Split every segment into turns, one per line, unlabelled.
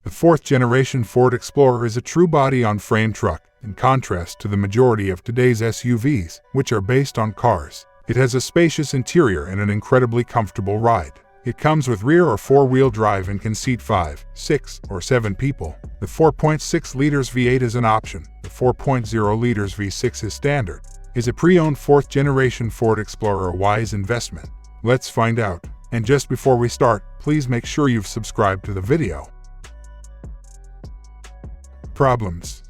The fourth-generation Ford Explorer is a true body-on-frame truck, in contrast to the majority of today's SUVs, which are based on cars. It has a spacious interior and an incredibly comfortable ride. It comes with rear or four-wheel drive and can seat 5, 6, or 7 people. The 4.6 liters V8 is an option. The 4.0 liters V6 is standard. Is a pre-owned fourth-generation Ford Explorer a wise investment? Let's find out. And just before we start, please make sure you've subscribed to the video. Problems.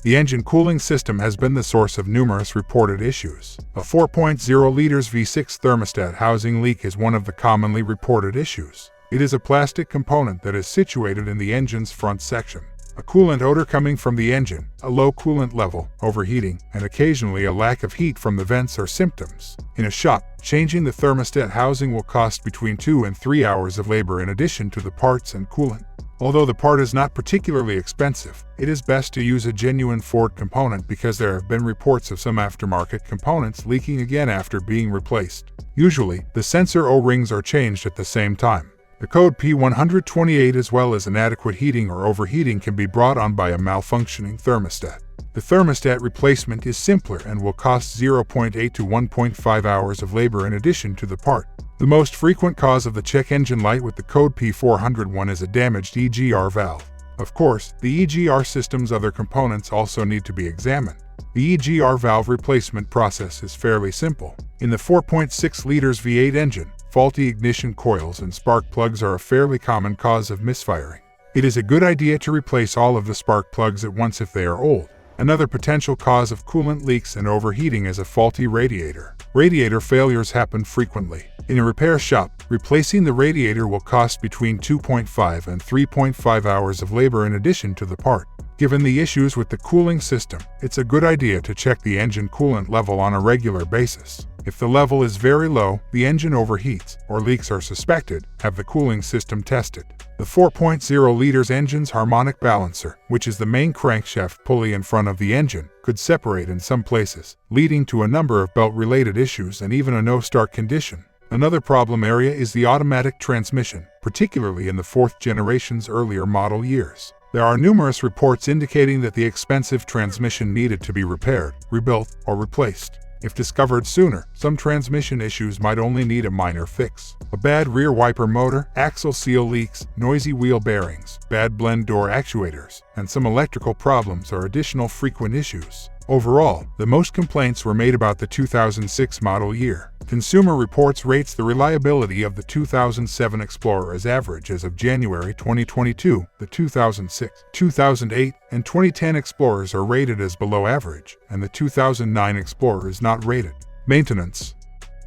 The engine cooling system has been the source of numerous reported issues. A 4.0 liters V6 thermostat housing leak is one of the commonly reported issues. It is a plastic component that is situated in the engine's front section. A coolant odor coming from the engine, a low coolant level, overheating, and occasionally a lack of heat from the vents are symptoms. In a shop, changing the thermostat housing will cost between 2 and 3 hours of labor in addition to the parts and coolant. Although the part is not particularly expensive, it is best to use a genuine Ford component because there have been reports of some aftermarket components leaking again after being replaced. Usually, the sensor O-rings are changed at the same time. The code P128 as well as inadequate heating or overheating can be brought on by a malfunctioning thermostat. The thermostat replacement is simpler and will cost 0.8 to 1.5 hours of labor in addition to the part. The most frequent cause of the check engine light with the code P401 is a damaged EGR valve. Of course, the EGR system's other components also need to be examined. The EGR valve replacement process is fairly simple. In the 4.6 liters V8 engine, faulty ignition coils and spark plugs are a fairly common cause of misfiring. It is a good idea to replace all of the spark plugs at once if they are old. Another potential cause of coolant leaks and overheating is a faulty radiator. Radiator failures happen frequently. In a repair shop, replacing the radiator will cost between 2.5 and 3.5 hours of labor in addition to the part. Given the issues with the cooling system, it's a good idea to check the engine coolant level on a regular basis. If the level is very low, the engine overheats, or leaks are suspected, have the cooling system tested. The 4.0 liters engine's harmonic balancer, which is the main crankshaft pulley in front of the engine, could separate in some places, leading to a number of belt-related issues and even a no-start condition. Another problem area is the automatic transmission, particularly in the fourth generation's earlier model years. There are numerous reports indicating that the expensive transmission needed to be repaired, rebuilt, or replaced. If discovered sooner, some transmission issues might only need a minor fix. A bad rear wiper motor, axle seal leaks, noisy wheel bearings, bad blend door actuators, and some electrical problems are additional frequent issues. Overall, the most complaints were made about the 2006 model year. Consumer Reports rates the reliability of the 2007 Explorer as average as of January 2022. The 2006, 2008, and 2010 Explorers are rated as below average, and the 2009 Explorer is not rated. Maintenance.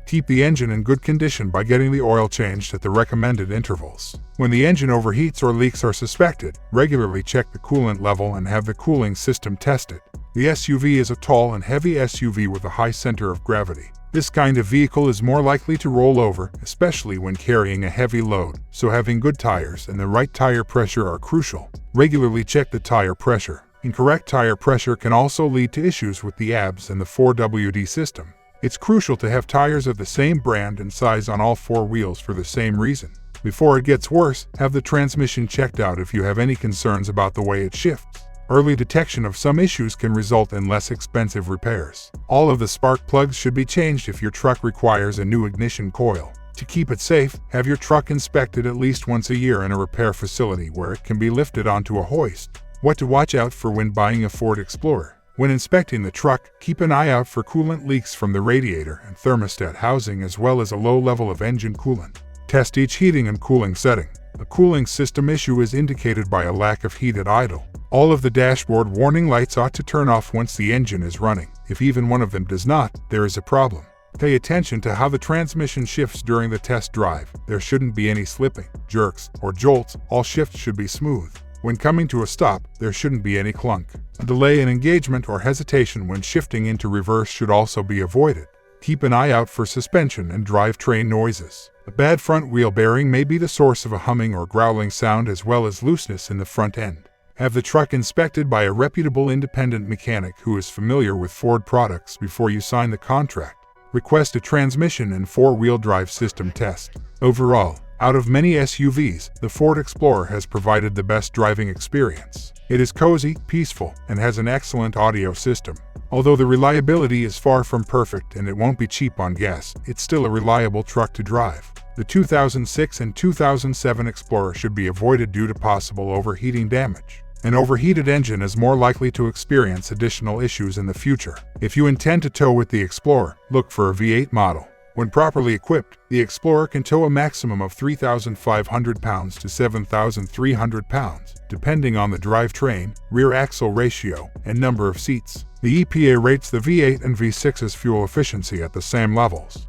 Keep the engine in good condition by getting the oil changed at the recommended intervals. When the engine overheats or leaks are suspected, regularly check the coolant level and have the cooling system tested. The SUV is a tall and heavy SUV with a high center of gravity. This kind of vehicle is more likely to roll over, especially when carrying a heavy load, so having good tires and the right tire pressure are crucial. Regularly check the tire pressure. Incorrect tire pressure can also lead to issues with the ABS and the 4WD system. It's crucial to have tires of the same brand and size on all four wheels for the same reason. Before it gets worse, have the transmission checked out if you have any concerns about the way it shifts. Early detection of some issues can result in less expensive repairs. All of the spark plugs should be changed if your truck requires a new ignition coil. To keep it safe, have your truck inspected at least once a year in a repair facility where it can be lifted onto a hoist. What to watch out for when buying a Ford Explorer. When inspecting the truck, keep an eye out for coolant leaks from the radiator and thermostat housing as well as a low level of engine coolant. Test each heating and cooling setting. A cooling system issue is indicated by a lack of heat at idle. All of the dashboard warning lights ought to turn off once the engine is running. If even one of them does not, there is a problem. Pay attention to how the transmission shifts during the test drive. There shouldn't be any slipping, jerks, or jolts. All shifts should be smooth. When coming to a stop, there shouldn't be any clunk. A delay in engagement or hesitation when shifting into reverse should also be avoided. Keep an eye out for suspension and drivetrain noises. A bad front wheel bearing may be the source of a humming or growling sound as well as looseness in the front end. Have the truck inspected by a reputable independent mechanic who is familiar with Ford products before you sign the contract. Request a transmission and four-wheel drive system test. Overall, Out of many SUVs, the Ford Explorer has provided the best driving experience. It is cozy, peaceful, and has an excellent audio system. Although the reliability is far from perfect and it won't be cheap on gas, it's still a reliable truck to drive. The 2006 and 2007 Explorer should be avoided due to possible overheating damage. An overheated engine is more likely to experience additional issues in the future. If you intend to tow with the Explorer, look for a V8 model. When properly equipped, the Explorer can tow a maximum of 3,500 pounds to 7,300 pounds, depending on the drivetrain, rear axle ratio, and number of seats. The EPA rates the V8 and V6's fuel efficiency at the same levels.